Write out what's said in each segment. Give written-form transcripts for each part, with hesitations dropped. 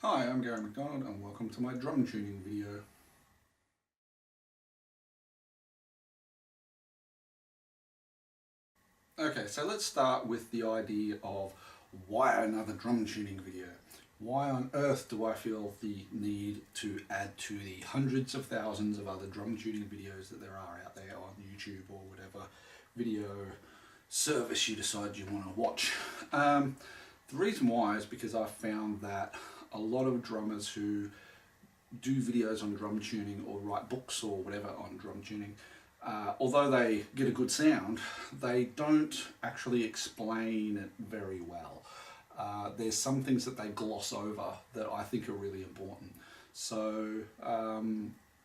Hi, I'm McDonald and welcome to my drum tuning video. Okay, so let's start with the idea of why another drum tuning video? Why on earth do I feel the need to add to the hundreds of thousands of other drum tuning videos that there are out there on YouTube or whatever video service you decide you want to watch? The reason why is because I've found that a lot of drummers who do videos on drum tuning or write books or whatever on drum tuning, although they get a good sound, they don't actually explain it very well. There's some things that they gloss over that I think are really important. So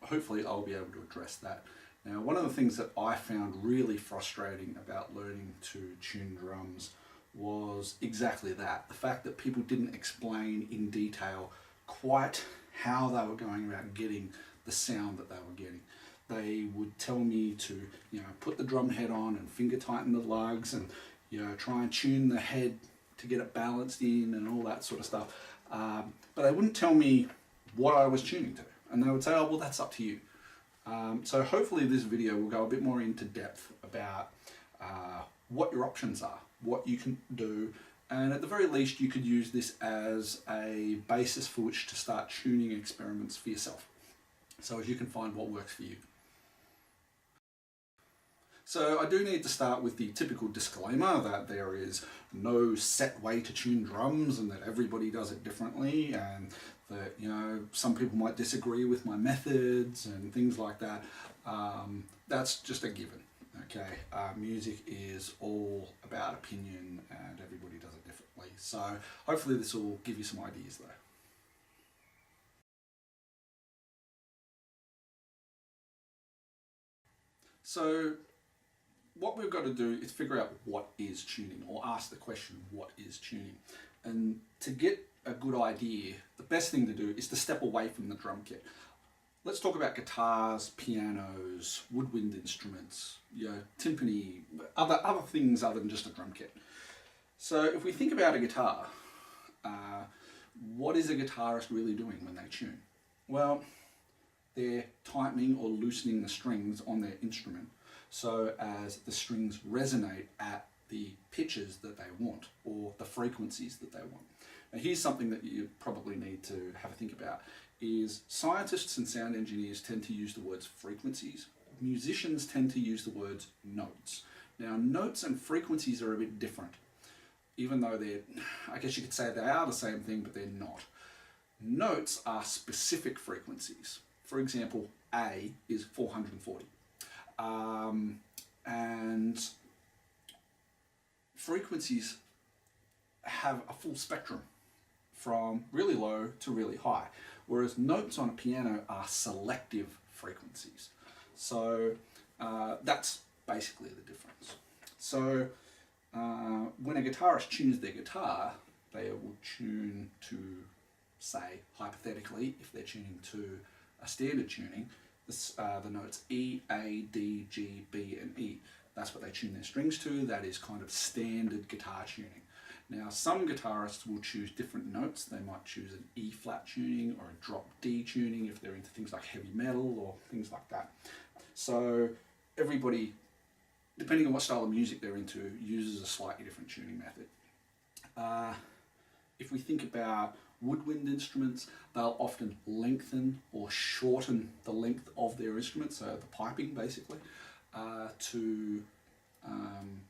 hopefully I'll be able to address that. Now, one of the things that I found really frustrating about learning to tune drums was exactly that. The fact that people didn't explain in detail quite how they were going about getting the sound that they were getting. They would tell me to, put the drum head on and finger tighten the lugs and, try and tune the head to get it balanced in and all that sort of stuff. But they wouldn't tell me what I was tuning to. And they would say, oh, well, that's up to you. So hopefully this video will go a bit more into depth about what your options are, what you can do, and at the very least you could use this as a basis for which to start tuning experiments for yourself, so as you can find what works for you. So I do need to start with the typical disclaimer that there is no set way to tune drums and that everybody does it differently, and that some people might disagree with my methods and things like that. That's just a given. Okay, music is all about opinion and everybody does it differently. So hopefully this will give you some ideas though. So what we've got to do is figure out what is tuning, or ask the question, what is tuning? And to get a good idea, the best thing to do is to step away from the drum kit. Let's talk about guitars, pianos, woodwind instruments, timpani, other things other than just a drum kit. So if we think about a guitar, what is a guitarist really doing when they tune? Well, they're tightening or loosening the strings on their instrument so as the strings resonate at the pitches that they want or the frequencies that they want. Now here's something that you probably need to have a think about, is scientists and sound engineers tend to use the words frequencies. Musicians tend to use the words notes. Now notes and frequencies are a bit different, even though I guess you could say they are the same thing, but they're not. Notes are specific frequencies. For example, A is 440. And frequencies have a full spectrum from really low to really high, whereas notes on a piano are selective frequencies. So that's basically the difference. So when a guitarist tunes their guitar, they will tune to, say, hypothetically, if they're tuning to a standard tuning, the notes E, A, D, G, B, and E. That's what they tune their strings to. That is kind of standard guitar tuning. Now, some guitarists will choose different notes. They might choose an E flat tuning or a drop D tuning if they're into things like heavy metal or things like that. So everybody, depending on what style of music they're into, uses a slightly different tuning method. If we think about woodwind instruments, they'll often lengthen or shorten the length of their instrument, so the piping basically, to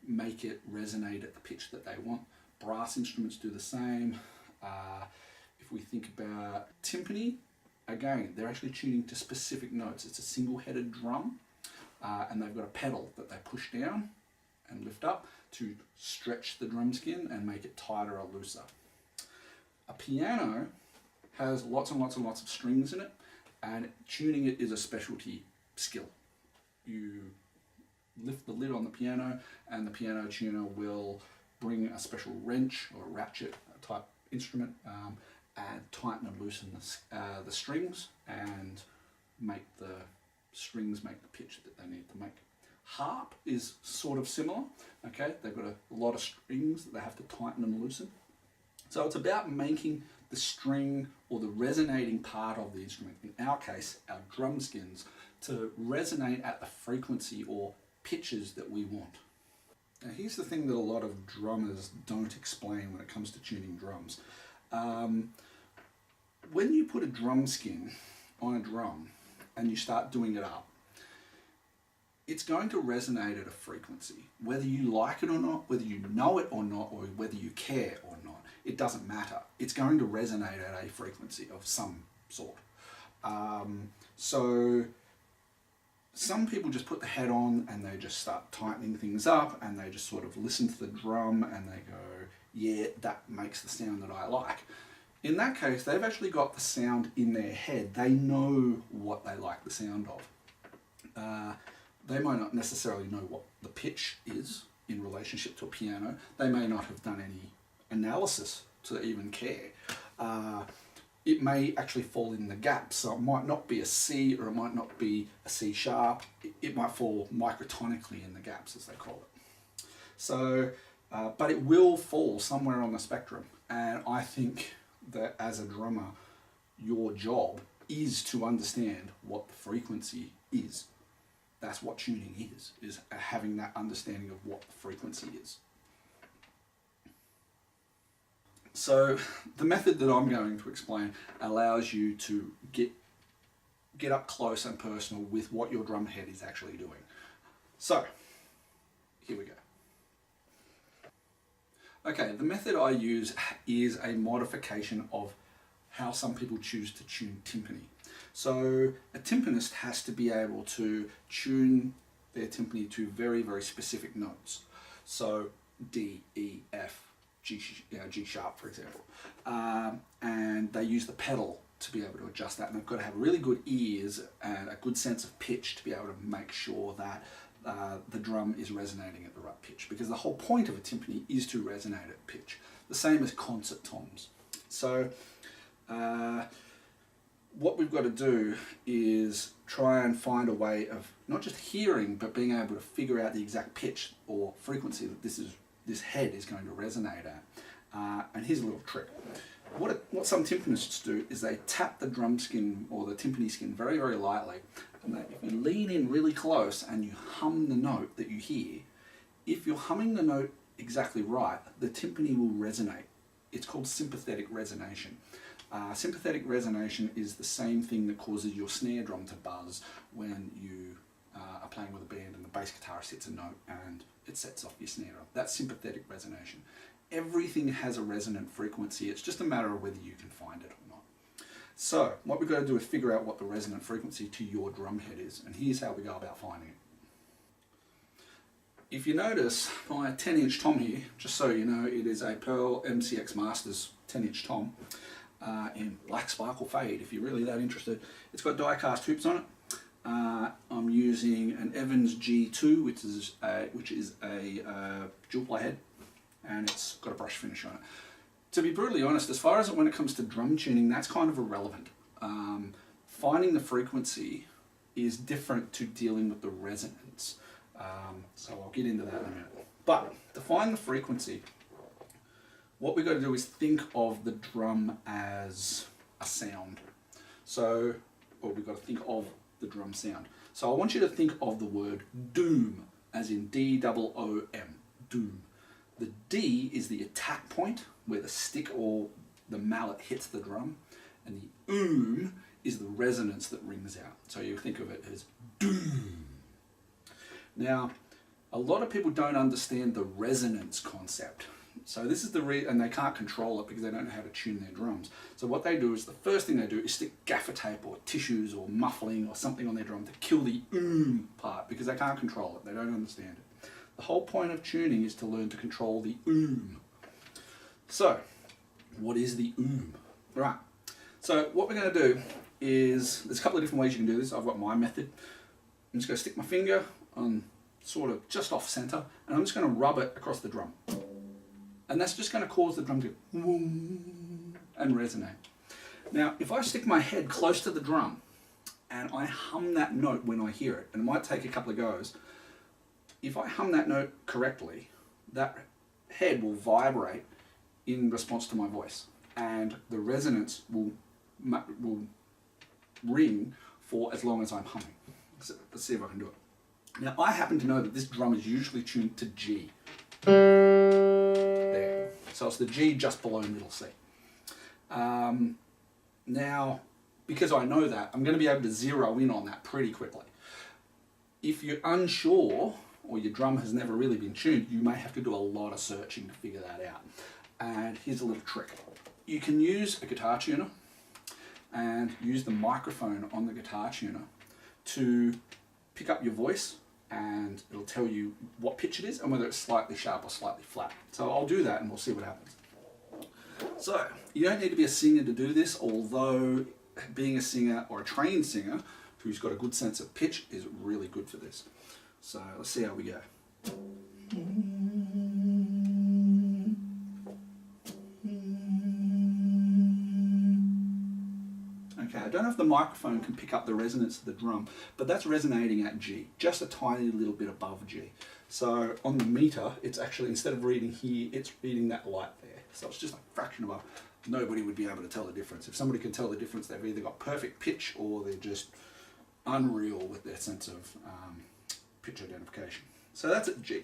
make it resonate at the pitch that they want. Brass instruments do the same. If we think about timpani, again, they're actually tuning to specific notes. It's a single-headed drum, and they've got a pedal that they push down and lift up to stretch the drum skin and make it tighter or looser. A piano has lots and lots and lots of strings in it, and tuning it is a specialty skill. You lift the lid on the piano and the piano tuner will bring a special wrench or a ratchet type instrument and tighten and loosen the strings and make the strings make the pitch that they need to make. Harp is sort of similar. Okay, they've got a lot of strings that they have to tighten and loosen. So it's about making the string or the resonating part of the instrument, in our case, our drum skins, to resonate at the frequency or pitches that we want. Now here's the thing that a lot of drummers don't explain when it comes to tuning drums. When you put a drum skin on a drum and you start doing it up, it's going to resonate at a frequency. Whether you like it or not, whether you know it or not, or whether you care or not, it doesn't matter. It's going to resonate at a frequency of some sort. So some people just put the head on and they just start tightening things up and they just sort of listen to the drum and they go, yeah, that makes the sound that I like. In that case, they've actually got the sound in their head. They know what they like the sound of. They might not necessarily know what the pitch is in relationship to a piano. They may not have done any analysis to even care. It may actually fall in the gaps, so it might not be a C or it might not be a C sharp. It might fall microtonically in the gaps, as they call it. So, but it will fall somewhere on the spectrum. And I think that as a drummer, your job is to understand what the frequency is. That's what tuning is having that understanding of what the frequency is. So the method that I'm going to explain allows you to get up close and personal with what your drum head is actually doing. So here we go. Okay, the method I use is a modification of how some people choose to tune timpani. So a timpanist has to be able to tune their timpani to very, very specific notes. So D, E, F, G sharp, for example. And they use the pedal to be able to adjust that. And they've got to have really good ears and a good sense of pitch to be able to make sure that the drum is resonating at the right pitch. Because the whole point of a timpani is to resonate at pitch. The same as concert toms. So what we've got to do is try and find a way of not just hearing, but being able to figure out the exact pitch or frequency that this head is going to resonate at. And here's a little trick. What some timpanists do is they tap the drum skin or the timpani skin very, very lightly. And if you lean in really close and you hum the note that you hear, if you're humming the note exactly right, the timpani will resonate. It's called sympathetic resonation. Sympathetic resonation is the same thing that causes your snare drum to buzz when you are playing with a band and the bass guitarist hits a note and it sets off your snare drum. That's sympathetic resonation. Everything has a resonant frequency. It's just a matter of whether you can find it or not. So what we've got to do is figure out what the resonant frequency to your drum head is, and here's how we go about finding it. If you notice my 10-inch tom here, just so you know, it is a Pearl MCX Masters 10-inch tom. In black sparkle fade, if you're really that interested. It's got die-cast hoops on it. I'm using an Evans G2, which is a dual play head, and it's got a brush finish on it. To be brutally honest, as far as when it comes to drum tuning, that's kind of irrelevant. Finding the frequency is different to dealing with the resonance. So I'll get into that in a minute. But to find the frequency, what we've got to do is think of the drum as a sound. So, or we've got to think of the drum sound. So I want you to think of the word doom, as in D-O-O-M, doom. The D is the attack point, where the stick or the mallet hits the drum, and the oom is the resonance that rings out. So you think of it as doom. Now, a lot of people don't understand the resonance concept. So this is and they can't control it because they don't know how to tune their drums. So what they do is, the first thing they do is stick gaffer tape or tissues or muffling or something on their drum to kill the oom part, because they can't control it, they don't understand it. The whole point of tuning is to learn to control the oom. So, what is the oom? Right, so what we're going to do is, there's a couple of different ways you can do this. I've got my method. I'm just going to stick my finger on sort of just off center, and I'm just going to rub it across the drum. And that's just going to cause the drum to boom and resonate. Now, if I stick my head close to the drum and I hum that note when I hear it, and it might take a couple of goes, if I hum that note correctly, that head will vibrate in response to my voice, and the resonance will ring for as long as I'm humming. So let's see if I can do it. Now, I happen to know that this drum is usually tuned to G. There. So it's the G just below middle C. Now, because I know that, I'm going to be able to zero in on that pretty quickly. If you're unsure, or your drum has never really been tuned, you may have to do a lot of searching to figure that out. And here's a little trick. You can use a guitar tuner and use the microphone on the guitar tuner to pick up your voice, and it'll tell you what pitch it is and whether it's slightly sharp or slightly flat. So I'll do that and we'll see what happens. So you don't need to be a singer to do this, although being a singer or a trained singer who's got a good sense of pitch is really good for this. So let's see how we go. Okay, I don't know if the microphone can pick up the resonance of the drum, but that's resonating at G, just a tiny little bit above G. So on the meter, it's actually, instead of reading here, it's reading that light there. So it's just a fraction above. Nobody would be able to tell the difference. If somebody can tell the difference, they've either got perfect pitch or they're just unreal with their sense of pitch identification. So that's at G.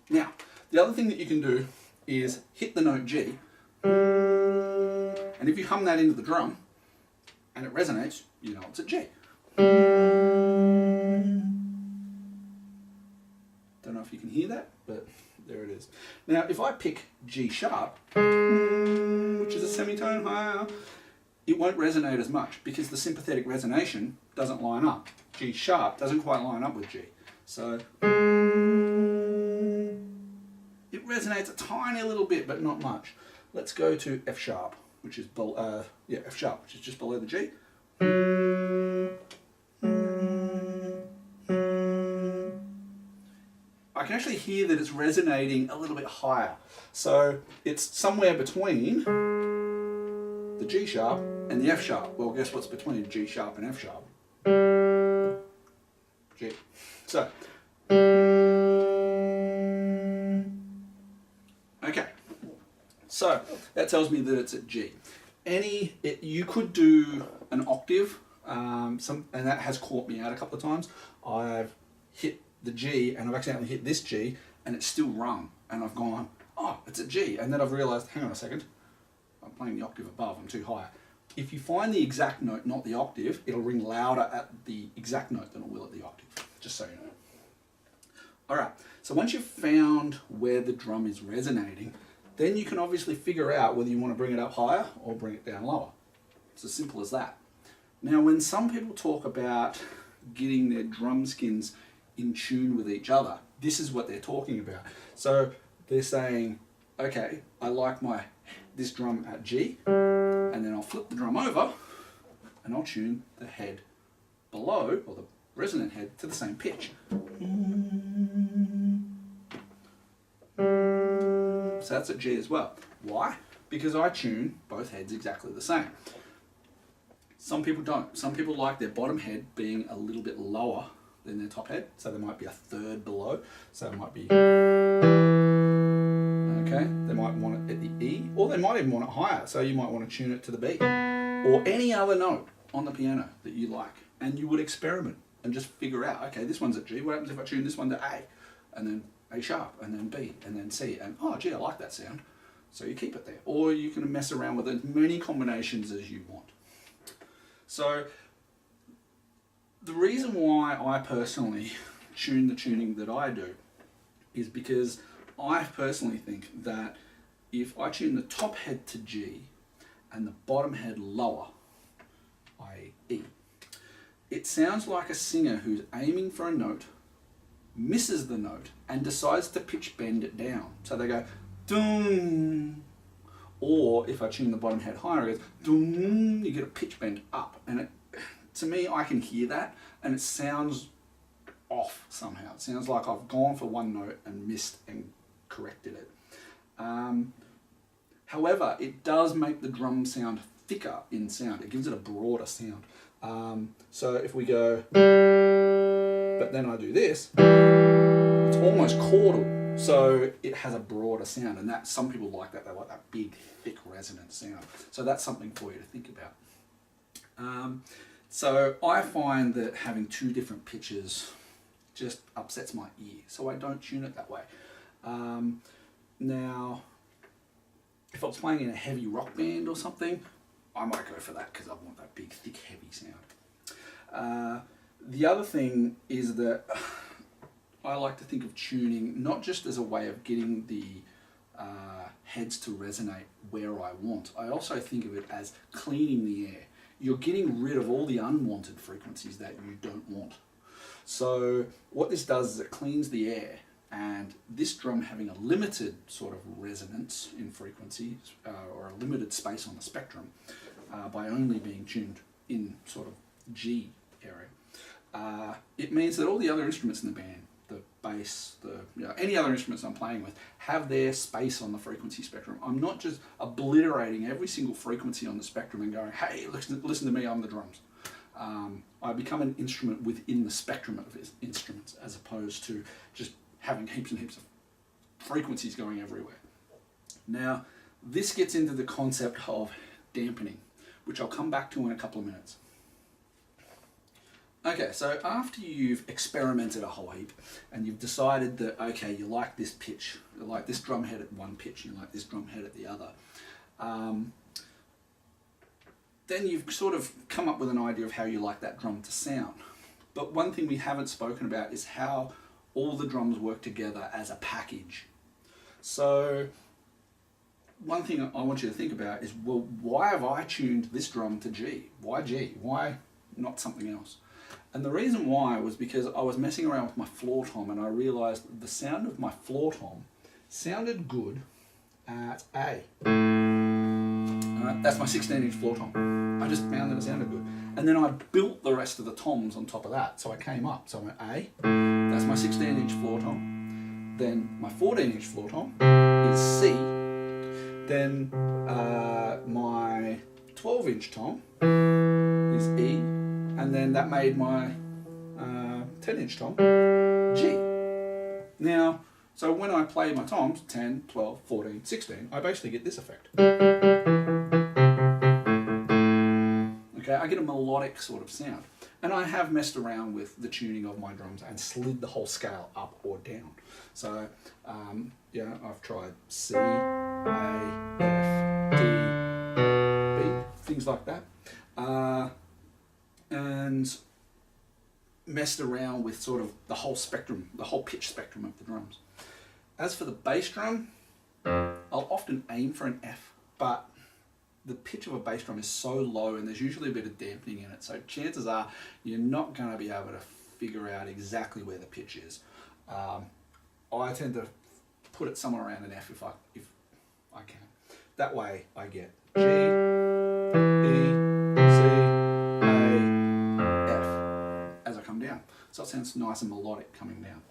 Now, the other thing that you can do is hit the note G, and if you hum that into the drum and it resonates, you know it's a G. Don't know if you can hear that, but there it is. Now, if I pick G sharp, which is a semitone higher, it won't resonate as much because the sympathetic resonation doesn't line up. G sharp doesn't quite line up with G. So it resonates a tiny little bit, but not much. Let's go to F sharp, which is F sharp, which is just below the G. I can actually hear that it's resonating a little bit higher. So it's somewhere between the G sharp and the F sharp. Well, guess what's between G sharp and F sharp? G. So, okay. So that tells me that it's at G. You could do an octave, and that has caught me out a couple of times. I've hit the G and I've accidentally hit this G and it's still rung, and I've gone, oh, it's a G, and then I've realised, hang on a second, I'm playing the octave above, I'm too high. If you find the exact note, not the octave, it'll ring louder at the exact note than it will at the octave, just so you know. Alright, so once you've found where the drum is resonating, then you can obviously figure out whether you want to bring it up higher or bring it down lower. It's as simple as that. Now, when some people talk about getting their drum skins in tune with each other, this is what they're talking about. So they're saying, okay, I like this drum at G, and then I'll flip the drum over and I'll tune the head below, or the resonant head, to the same pitch. So that's at G as well. Why? Because I tune both heads exactly the same. Some people don't. Some people like their bottom head being a little bit lower than their top head, so they might be a third below. So it might be, okay, they might want it at the E, or they might even want it higher, so you might want to tune it to the B, or any other note on the piano that you like, and you would experiment and just figure out, okay, this one's at G, what happens if I tune this one to A, and then A sharp, and then B, and then C, and oh gee, I like that sound, so you keep it there. Or you can mess around with as many combinations as you want. So the reason why I personally tune the tuning that I do is because I personally think that if I tune the top head to G and the bottom head lower, i.e. E, it sounds like a singer who's aiming for a note, misses the note, and decides to pitch bend it down. So they go, doom. Or if I tune the bottom head higher, it goes, doom, you get a pitch bend up. And to me, I can hear that, and it sounds off somehow. It sounds like I've gone for one note and missed and corrected it. However, it does make the drum sound thicker in sound. It gives it a broader sound. So if we go, but then I do this, it's almost chordal. So it has a broader sound, and that some people like that. They like that big, thick, resonant sound. So that's something for you to think about. So I find that having two different pitches just upsets my ear, so I don't tune it that way. Now, if I was playing in a heavy rock band or something, I might go for that because I want that big, thick, heavy sound. The other thing is that I like to think of tuning not just as a way of getting the heads to resonate where I want. I also think of it as cleaning the air. You're getting rid of all the unwanted frequencies that you don't want. So what this does is it cleans the air, and this drum having a limited sort of resonance in frequency or a limited space on the spectrum by only being tuned in sort of G area, it means that all the other instruments in the band, the bass, any other instruments I'm playing with, have their space on the frequency spectrum. I'm not just obliterating every single frequency on the spectrum and going, hey, listen to me, I'm the drums. I become an instrument within the spectrum of instruments, as opposed to just having heaps and heaps of frequencies going everywhere. Now, this gets into the concept of dampening, which I'll come back to in a couple of minutes. Okay, so after you've experimented a whole heap and you've decided that, okay, you like this pitch, you like this drum head at one pitch, you like this drum head at the other, then you've sort of come up with an idea of how you like that drum to sound. But one thing we haven't spoken about is how all the drums work together as a package. So one thing I want you to think about is, well, why have I tuned this drum to G? Why G? Why not something else? And the reason why was because I was messing around with my floor tom and I realized the sound of my floor tom sounded good at A. Alright, that's my 16-inch floor tom. I just found that it sounded good. And then I built the rest of the toms on top of that. So I came up. So I went A, that's my 16-inch floor tom. Then my 14-inch floor tom is C. Then my 12-inch tom is E. And then that made my 10-inch tom G. Now, so when I play my toms, 10, 12, 14, 16, I basically get this effect. Okay, I get a melodic sort of sound. And I have messed around with the tuning of my drums and slid the whole scale up or down. So, yeah, I've tried C, A, F, D, B, things like that. And messed around with sort of the whole spectrum, the whole pitch spectrum of the drums. As for the bass drum, I'll often aim for an F, but the pitch of a bass drum is so low and there's usually a bit of dampening in it, so chances are you're not going to be able to figure out exactly where the pitch is. I tend to put it somewhere around an F if I can. That way I get G, E, C, A, F as I come down. So it sounds nice and melodic coming down.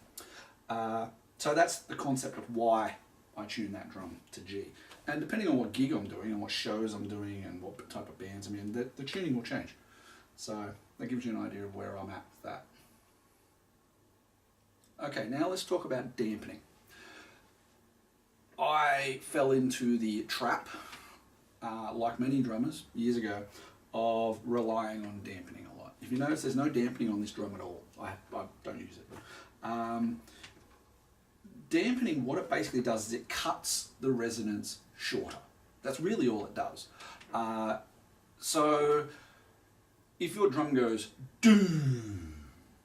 So that's the concept of why I tune that drum to G. And depending on what gig I'm doing and what shows I'm doing and what type of bands I'm in, the tuning will change. So that gives you an idea of where I'm at with that. Okay, now let's talk about dampening. I fell into the trap, like many drummers years ago, of relying on dampening a lot. If you notice, there's no dampening on this drum at all. I don't use it. Dampening, what it basically does is it cuts the resonance shorter. That's really all it does. So if your drum goes doom,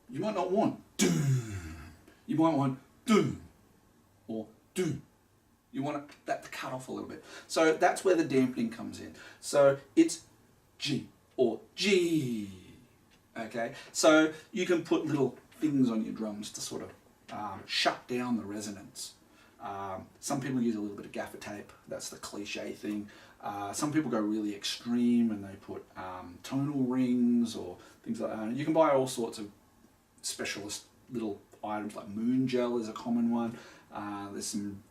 you might not want doom. You might want doom or doom. You want that to cut off a little bit. So that's where the dampening comes in. So it's G or G. Okay, so you can put little things on your drums to sort of shut down the resonance. Some people use a little bit of gaffer tape. That's the cliche thing. Some people go really extreme and they put tonal rings or things like that. You can buy all sorts of specialist little items, like moon gel is a common one. There's some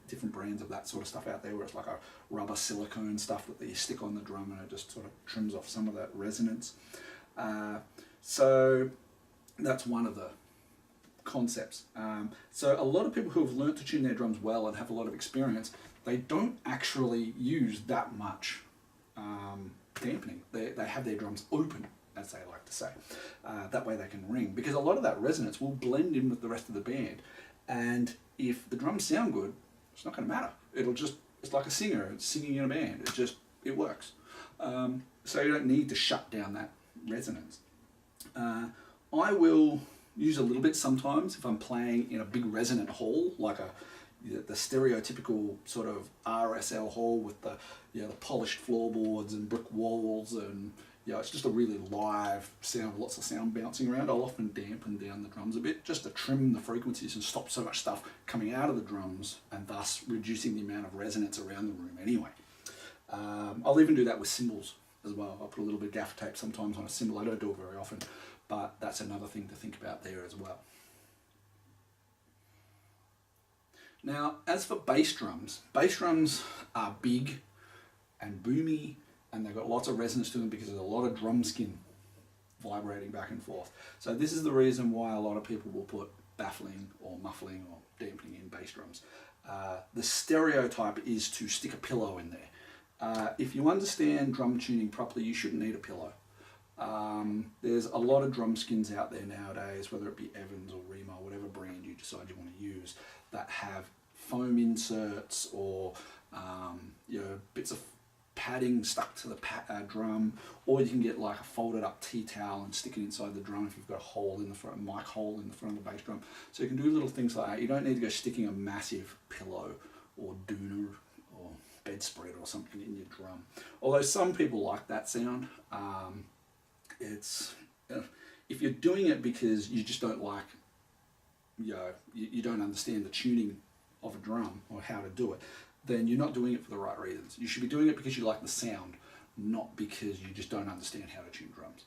different brands of that sort of stuff out there where it's like a rubber silicone stuff that you stick on the drum and it just sort of trims off some of that resonance. So that's one of the concepts. So a lot of people who have learnt to tune their drums well and have a lot of experience, they don't actually use that much dampening. They have their drums open, as they like to say. That way they can ring, because a lot of that resonance will blend in with the rest of the band. And if the drums sound good, it's not going to matter. It's like a singer singing in a band. It works. So you don't need to shut down that resonance. I will use a little bit sometimes if I'm playing in a big resonant hall, like the stereotypical sort of RSL hall with the polished floorboards and brick walls, and it's just a really live sound, lots of sound bouncing around. I'll often dampen down the drums a bit just to trim the frequencies and stop so much stuff coming out of the drums, and thus reducing the amount of resonance around the room anyway. I'll even do that with cymbals as well. I'll put a little bit of gaffer tape sometimes on a cymbal. I don't do it very often, but that's another thing to think about there as well. Now, as for bass drums are big and boomy, and they've got lots of resonance to them because there's a lot of drum skin vibrating back and forth. So this is the reason why a lot of people will put baffling or muffling or dampening in bass drums. The stereotype is to stick a pillow in there. If you understand drum tuning properly, you shouldn't need a pillow. There's a lot of drum skins out there nowadays, whether it be Evans or Remo, whatever brand you decide you want to use, that have foam inserts or bits of padding stuck to the drum, or you can get like a folded up tea towel and stick it inside the drum if you've got a hole in the front, a mic hole in the front of the bass drum. So you can do little things like that. You don't need to go sticking a massive pillow or doona or bedspread or something in your drum. Although some people like that sound. If you're doing it because you just don't like, you don't understand the tuning of a drum or how to do it, then you're not doing it for the right reasons. You should be doing it because you like the sound, not because you just don't understand how to tune drums.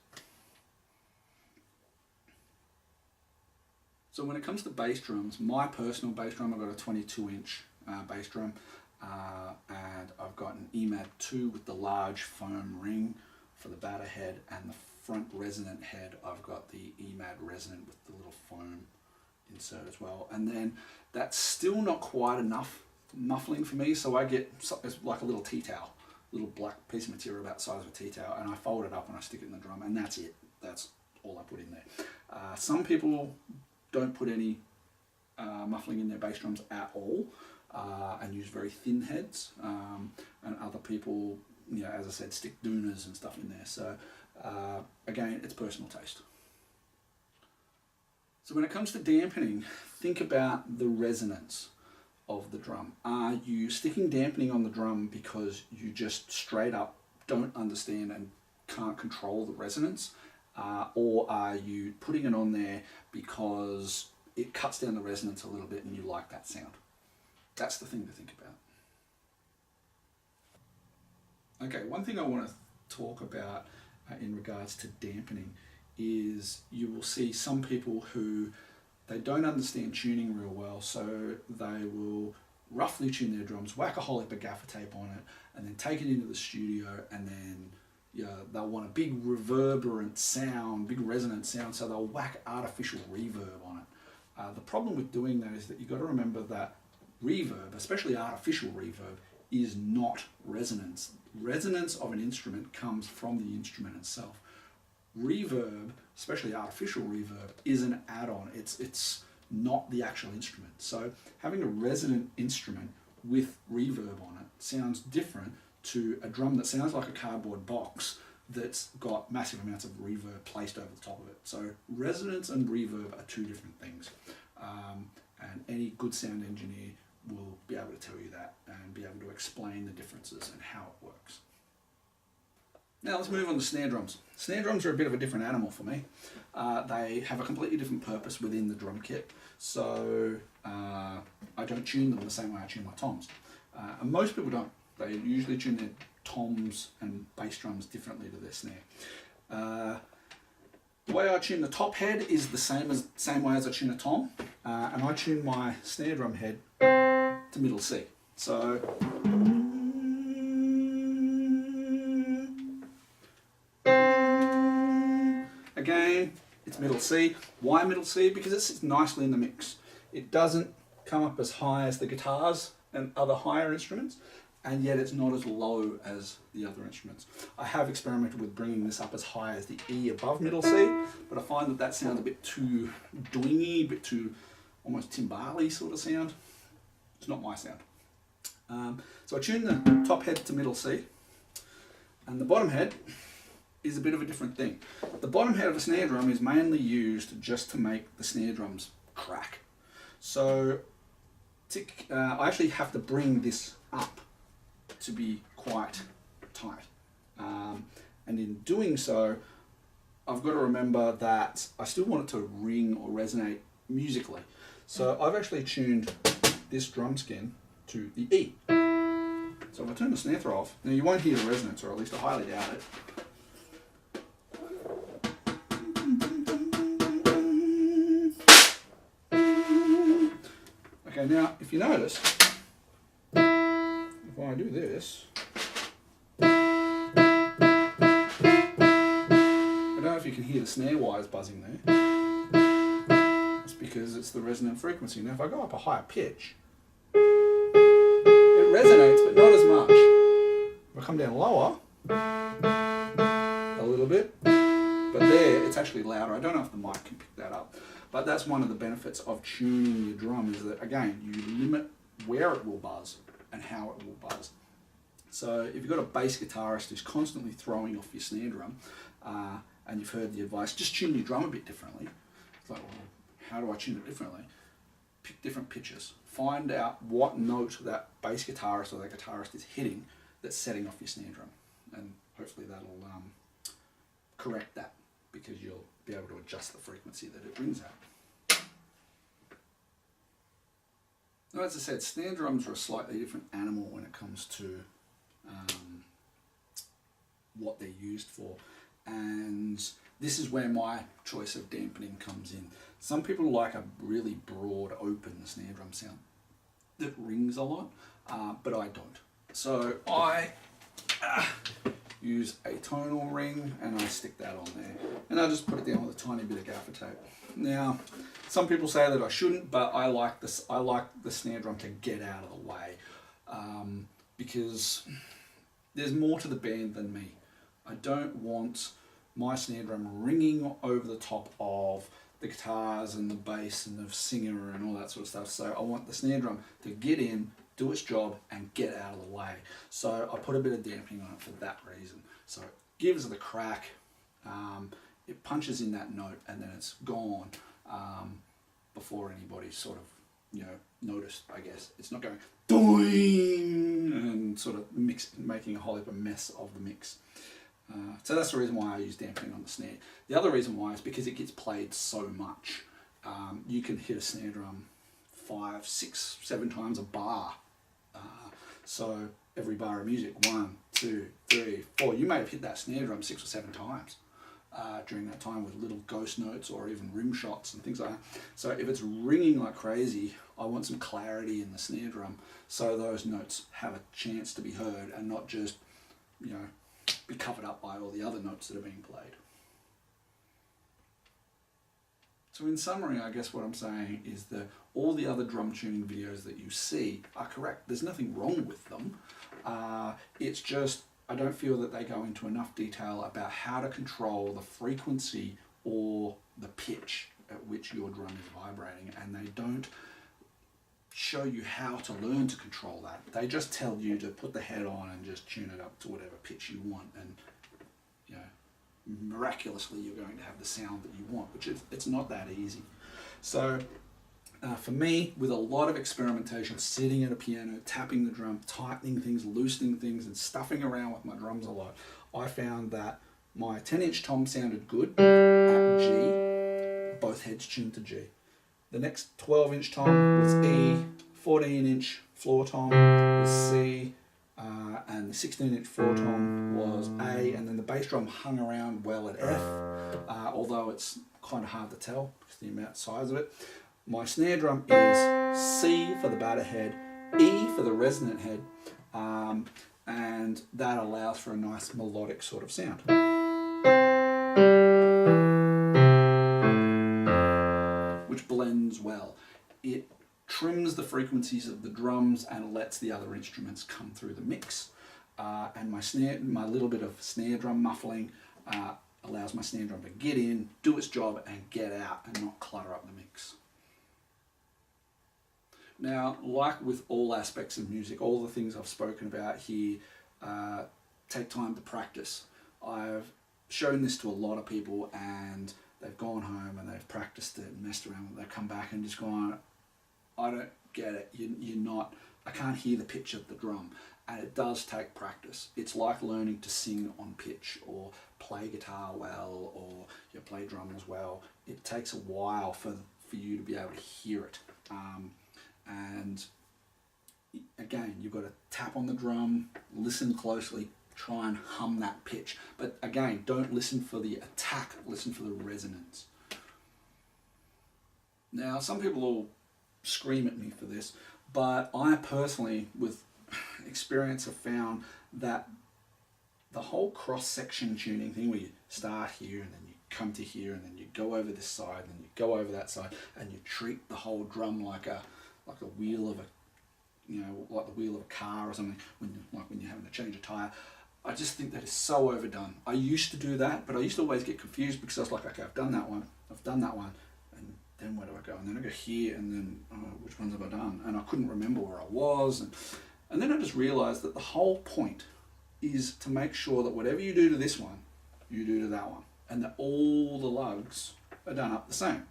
So when it comes to bass drums, my personal bass drum, I've got a 22-inch bass drum, and I've got an EMAD 2 with the large foam ring for the batter head, and the front resonant head, I've got the EMAD resonant with the little foam insert as well. And then that's still not quite enough muffling for me, so I get it's like a little tea towel, little black piece of material about the size of a tea towel, and I fold it up and I stick it in the drum, and that's it. That's all I put in there. Some people don't put any muffling in their bass drums at all, and use very thin heads, and other people, as I said, stick doonas and stuff in there. So again, it's personal taste. So when it comes to dampening, think about the resonance of the drum. Are you sticking dampening on the drum because you just straight up don't understand and can't control the resonance, or are you putting it on there because it cuts down the resonance a little bit and you like that sound? That's the thing to think about. Okay, one thing I want to talk about in regards to dampening is you will see some people who they don't understand tuning real well, so they will roughly tune their drums, whack a whole heap of gaffer tape on it, and then take it into the studio, and then they'll want a big reverberant sound, big resonant sound, so they'll whack artificial reverb on it. The problem with doing that is that you've got to remember that reverb, especially artificial reverb, is not resonance. Resonance of an instrument comes from the instrument itself. Reverb, especially artificial reverb, is an add-on. It's not the actual instrument. So having a resonant instrument with reverb on it sounds different to a drum that sounds like a cardboard box that's got massive amounts of reverb placed over the top of it. So resonance and reverb are two different things. And any good sound engineer will be able to tell you that and be able to explain the differences and how it works. Now let's move on to snare drums. Snare drums are a bit of a different animal for me. They have a completely different purpose within the drum kit, so I don't tune them the same way I tune my toms. And most people don't. They usually tune their toms and bass drums differently to their snare. The way I tune the top head is the same way as I tune a tom, and I tune my snare drum head to middle C. So again, it's middle C. Why middle C? Because it sits nicely in the mix. It doesn't come up as high as the guitars and other higher instruments, and yet it's not as low as the other instruments. I have experimented with bringing this up as high as the E above middle C, but I find that that sounds a bit too doingy, a bit too almost timbali sort of sound. It's not my sound. So I tune the top head to middle C, and the bottom head is a bit of a different thing. The bottom head of a snare drum is mainly used just to make the snare drums crack. So I actually have to bring this up to be quite tight. And in doing so, I've got to remember that I still want it to ring or resonate musically. So I've actually tuned this drum skin to the E. So if I turn the snare throw off, now you won't hear the resonance, or at least I highly doubt it. Okay, now if you notice, if I do this, I don't know if you can hear the snare wires buzzing there. It's because it's the resonant frequency. Now if I go up a higher pitch, it resonates, but not as much. If I come down lower, a little bit, but there it's actually louder. I don't know if the mic can pick that up, but that's one of the benefits of tuning your drum, is that again you limit where it will buzz and how it will buzz. So if you've got a bass guitarist who's constantly throwing off your snare drum, and you've heard the advice, just tune your drum a bit differently. It's like, well, how do I tune it differently? Pick different pitches. Find out what note that bass guitarist or that guitarist is hitting that's setting off your snare drum, and hopefully that'll correct that, because you'll be able to adjust the frequency that it rings at. Now, as I said, snare drums are a slightly different animal when it comes to what they're used for, and this is where my choice of dampening comes in. Some people like a really broad, open snare drum sound that rings a lot, but I don't. So I use a tonal ring and I stick that on there, and I just put it down with a tiny bit of gaffer tape. Now, some people say that I shouldn't, but I like this. I like the snare drum to get out of the way, because there's more to the band than me. I don't want my snare drum ringing over the top of the guitars and the bass and the singer and all that sort of stuff. So I want the snare drum to get in, do its job, and get out of the way. So I put a bit of dampening on it for that reason. So it gives the crack, it punches in that note, and then it's gone before anybody's sort of, you know, noticed, I guess. It's not going doing and sort of making a whole heap of mess of the mix. So that's the reason why I use dampening on the snare. The other reason why is because it gets played so much. You can hit a snare drum 5, 6, 7 times a bar. So every bar of music, 1, 2, 3, 4. You may have hit that snare drum 6 or 7 times during that time, with little ghost notes or even rim shots and things like that. So if it's ringing like crazy, I want some clarity in the snare drum so those notes have a chance to be heard and not just, you know, be covered up by all the other notes that are being played. So in summary, I guess what I'm saying is that all the other drum tuning videos that you see are correct. There's nothing wrong with them. It's just, I don't feel that they go into enough detail about how to control the frequency or the pitch at which your drum is vibrating, and they don't show you how to learn to control that. They just tell you to put the head on and just tune it up to whatever pitch you want, and you know, miraculously you're going to have the sound that you want, which it's not that easy. So for me, with a lot of experimentation, sitting at a piano, tapping the drum, tightening things, loosening things, and stuffing around with my drums a lot, I found that my 10-inch tom sounded good at G, both heads tuned to G. The next 12-inch tom was E, 14-inch floor tom was C, and the 16-inch floor tom was A, and then the bass drum hung around well at F, although it's kind of hard to tell because the amount size of it. My snare drum is C for the batter head, E for the resonant head, and that allows for a nice melodic sort of sound. tunes well. It trims the frequencies of the drums and lets the other instruments come through the mix. And my little bit of snare drum muffling allows my snare drum to get in, do its job, and get out and not clutter up the mix. Now, like with all aspects of music, all the things I've spoken about here take time to practice. I've shown this to a lot of people and they've gone home and they've practiced it and messed around with it. They've come back and just gone, I don't get it, you're not, I can't hear the pitch of the drum. And it does take practice. It's like learning to sing on pitch or play guitar well or you play drums well. It takes a while for you to be able to hear it. And again, you've got to tap on the drum, listen closely, try and hum that pitch. But again, don't listen for the attack, listen for the resonance. Now, some people will scream at me for this, but I personally, with experience, have found that the whole cross-section tuning thing where you start here and then you come to here and then you go over this side and then you go over that side and you treat the whole drum like a wheel of like the wheel of a car or something, when you're having to change a tire. I just think that is so overdone. I used to do that, but I used to always get confused because I was like, okay, I've done that one, and then where do I go? And then I go here, and then which ones have I done? And I couldn't remember where I was, and then I just realized that the whole point is to make sure that whatever you do to this one, you do to that one, and that all the lugs are done up the same.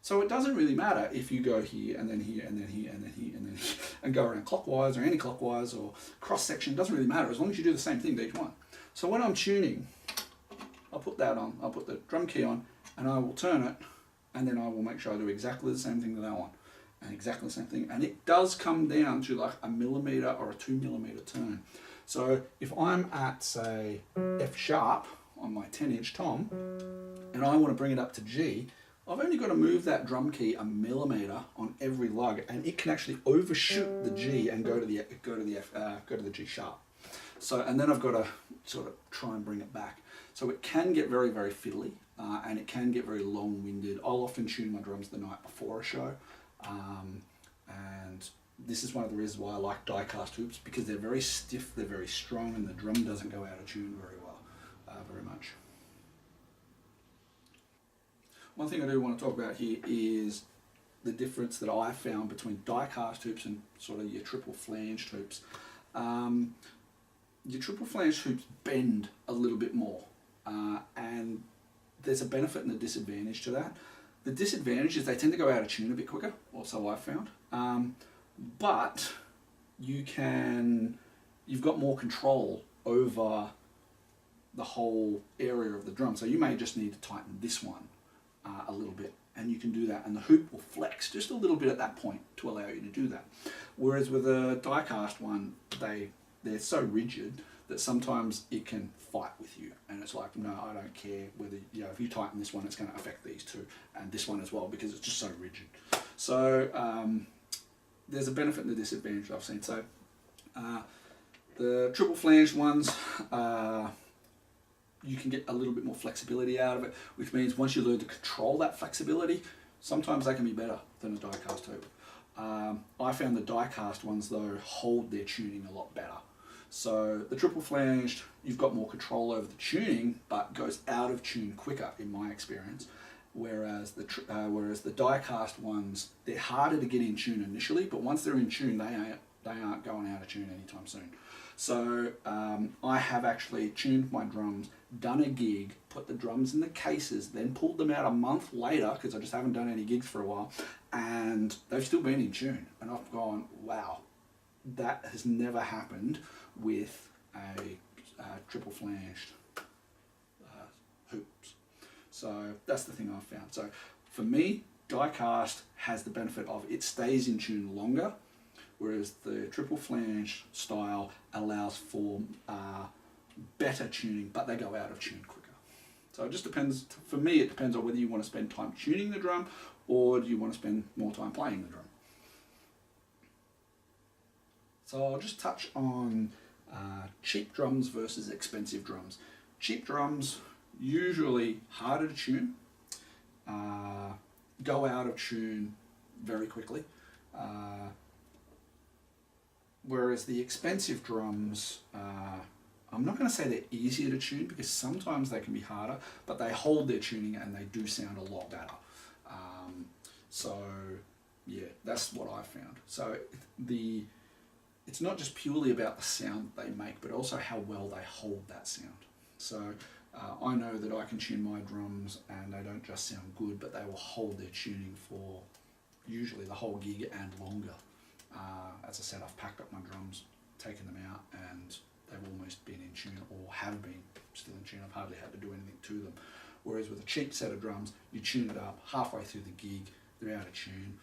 So it doesn't really matter if you go here and then here and then here and then here and then here and go around clockwise or anti-clockwise or cross-section. It doesn't really matter as long as you do the same thing to each one. So when I'm tuning, I'll put that on, I'll put the drum key on, and I will turn it, and then I will make sure I do exactly the same thing to that one and exactly the same thing. And it does come down to like a millimeter or a 2 millimeter turn. So if I'm at, say, F sharp on my 10-inch tom and I want to bring it up to G, I've only got to move that drum key a millimeter on every lug, and it can actually overshoot the G and go to the G sharp. So, and then I've got to sort of try and bring it back. So it can get very, very fiddly, and it can get very long-winded. I'll often tune my drums the night before a show, and this is one of the reasons why I like die-cast hoops, because they're very stiff, they're very strong, and the drum doesn't go out of tune very well, very much. One thing I do want to talk about here is the difference that I found between die-cast hoops and sort of your triple flanged hoops. Your triple flanged hoops bend a little bit more, and there's a benefit and a disadvantage to that. The disadvantage is they tend to go out of tune a bit quicker, or so I've found. But you've got more control over the whole area of the drum. So you may just need to tighten this one a little bit, and you can do that, and the hoop will flex just a little bit at that point to allow you to do that. Whereas with a die-cast one, they're so rigid that sometimes it can fight with you, and it's like, no, I don't care whether, if you tighten this one, it's going to affect these two and this one as well, because it's just so rigid. So there's a benefit and a disadvantage I've seen. So the triple flanged ones, you can get a little bit more flexibility out of it, which means once you learn to control that flexibility, sometimes they can be better than a die-cast hoop. I found the die-cast ones, though, hold their tuning a lot better. So the triple flanged, you've got more control over the tuning, but goes out of tune quicker, in my experience. Whereas the die-cast ones, they're harder to get in tune initially, but once they're in tune, they aren't going out of tune anytime soon. So I have actually tuned my drums, done a gig, put the drums in the cases, then pulled them out a month later, because I just haven't done any gigs for a while, and they've still been in tune. And I've gone, wow, that has never happened with a triple flanged hoops. So that's the thing I've found. So for me, die-cast has the benefit of it stays in tune longer, whereas the triple flange style allows for better tuning, but they go out of tune quicker. So it just depends, for me it depends on whether you want to spend time tuning the drum or do you want to spend more time playing the drum. So I'll just touch on cheap drums versus expensive drums. Cheap drums, usually harder to tune, go out of tune very quickly. Whereas the expensive drums, I'm not going to say they're easier to tune, because sometimes they can be harder, but they hold their tuning and they do sound a lot better. So yeah, that's what I found. So it's not just purely about the sound they make, but also how well they hold that sound. So I know that I can tune my drums and they don't just sound good, but they will hold their tuning for usually the whole gig and longer. As I said, I've packed up my drums, taken them out, and they've almost been in tune, or have been still in tune. I've hardly had to do anything to them. Whereas with a cheap set of drums, you tune it up halfway through the gig, they're out of tune.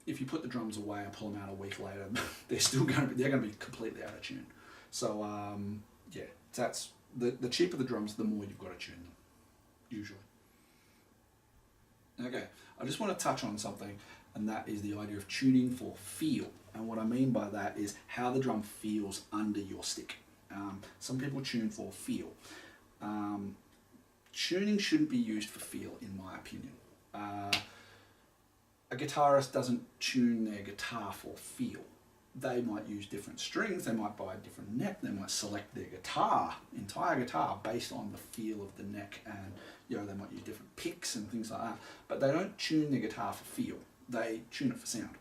If you put the drums away and pull them out a week later, they're going to be completely out of tune. So yeah, that's the cheaper the drums, the more you've got to tune them, usually. Okay, I just want to touch on something, and that is the idea of tuning for feel. And what I mean by that is how the drum feels under your stick. Some people tune for feel. Tuning shouldn't be used for feel, in my opinion. A guitarist doesn't tune their guitar for feel. They might use different strings, they might buy a different neck, they might select their entire guitar based on the feel of the neck, and they might use different picks and things like that. But they don't tune their guitar for feel, they tune it for sound.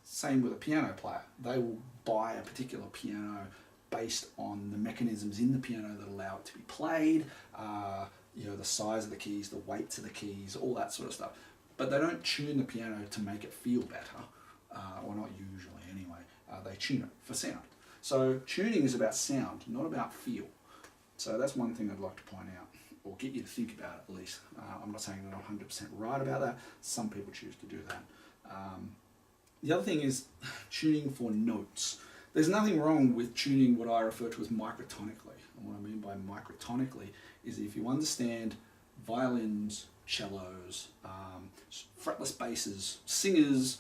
Same with a piano player. They will buy a particular piano based on the mechanisms in the piano that allow it to be played, the size of the keys, the weights of the keys, all that sort of stuff. But they don't tune the piano to make it feel better, or not usually anyway. They tune it for sound. So tuning is about sound, not about feel. So that's one thing I'd like to point out, or get you to think about at least. I'm not saying that I'm 100% right about that. Some people choose to do that. The other thing is tuning for notes. There's nothing wrong with tuning what I refer to as microtonically. And what I mean by microtonically is if you understand violins, cellos, fretless basses, singers,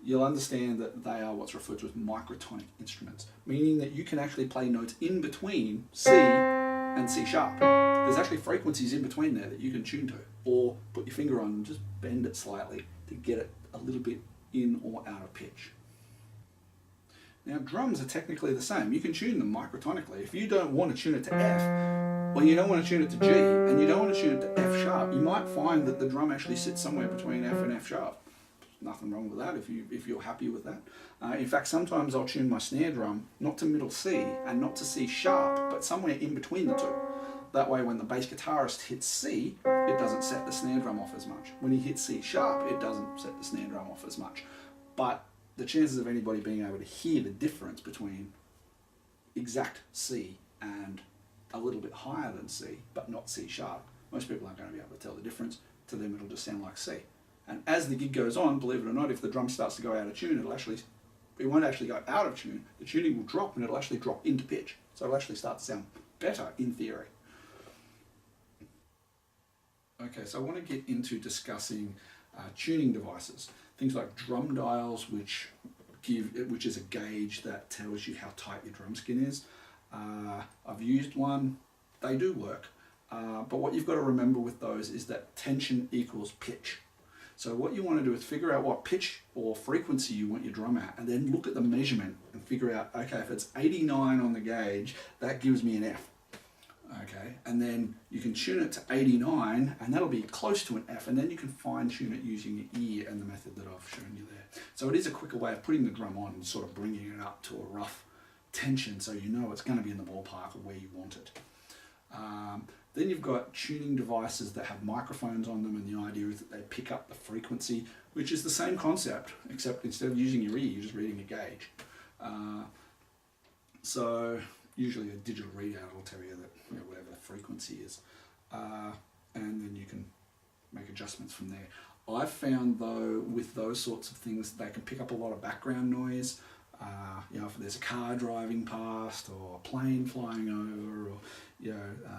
you'll understand that they are what's referred to as microtonic instruments, meaning that you can actually play notes in between C and C sharp. There's actually frequencies in between there that you can tune to, or put your finger on and just bend it slightly to get it a little bit in or out of pitch. Now drums are technically the same. You can tune them microtonically. If you don't want to tune it to F, or you don't want to tune it to G, and you don't want to tune it to F sharp, you might find that the drum actually sits somewhere between F and F sharp. Nothing wrong with that if you're happy with that. In fact, sometimes I'll tune my snare drum not to middle C and not to C sharp, but somewhere in between the two. That way when the bass guitarist hits C, it doesn't set the snare drum off as much. When he hits C sharp, it doesn't set the snare drum off as much. But the chances of anybody being able to hear the difference between exact C and a little bit higher than C, but not C sharp, most people aren't going to be able to tell the difference. To them it'll just sound like C. And as the gig goes on, believe it or not, if the drum starts to go out of tune, it won't actually go out of tune. The tuning will drop, and it'll actually drop into pitch. So it'll actually start to sound better in theory. Okay, so I want to get into discussing tuning devices. Things like drum dials, which is a gauge that tells you how tight your drum skin is. I've used one. They do work. But what you've got to remember with those is that tension equals pitch. So what you want to do is figure out what pitch or frequency you want your drum at, and then look at the measurement and figure out, okay, if it's 89 on the gauge, that gives me an F. Okay, and then you can tune it to 89, and that'll be close to an F, and then you can fine tune it using your ear and the method that I've shown you there. So it is a quicker way of putting the drum on and sort of bringing it up to a rough tension, so you know it's going to be in the ballpark of where you want it. Then you've got tuning devices that have microphones on them, and the idea is that they pick up the frequency, which is the same concept, except instead of using your ear, you're just reading a gauge. So usually a digital readout will tell you that whatever the frequency is, and then you can make adjustments from there. I've found though with those sorts of things, they can pick up a lot of background noise. If there's a car driving past or a plane flying over, or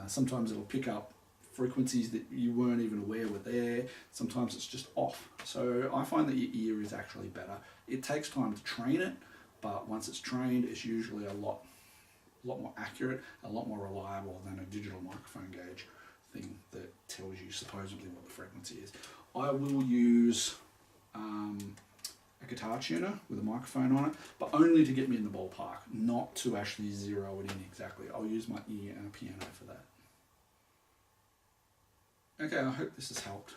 sometimes it'll pick up frequencies that you weren't even aware were there. Sometimes it's just off. So I find that your ear is actually better. It takes time to train it, but once it's trained, it's usually a lot more accurate, a lot more reliable than a digital microphone gauge thing that tells you supposedly what the frequency is. I will use a guitar tuner with a microphone on it, but only to get me in the ballpark, not to actually zero it in exactly. I'll use my ear and a piano for that. Okay, I hope this has helped,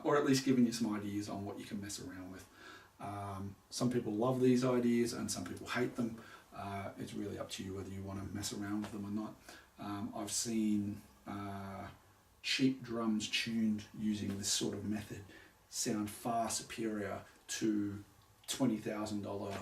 or at least given you some ideas on what you can mess around with. Some people love these ideas and some people hate them. It's really up to you whether you want to mess around with them or not. I've seen cheap drums tuned using this sort of method sound far superior to $20,000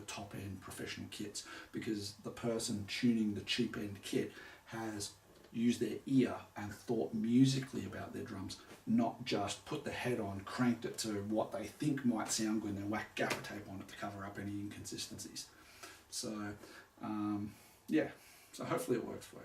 top end professional kits, because the person tuning the cheap end kit has used their ear and thought musically about their drums, not just put the head on, cranked it to what they think might sound good and then whack gaffer tape on it to cover up any inconsistencies. So yeah, so hopefully it works for you.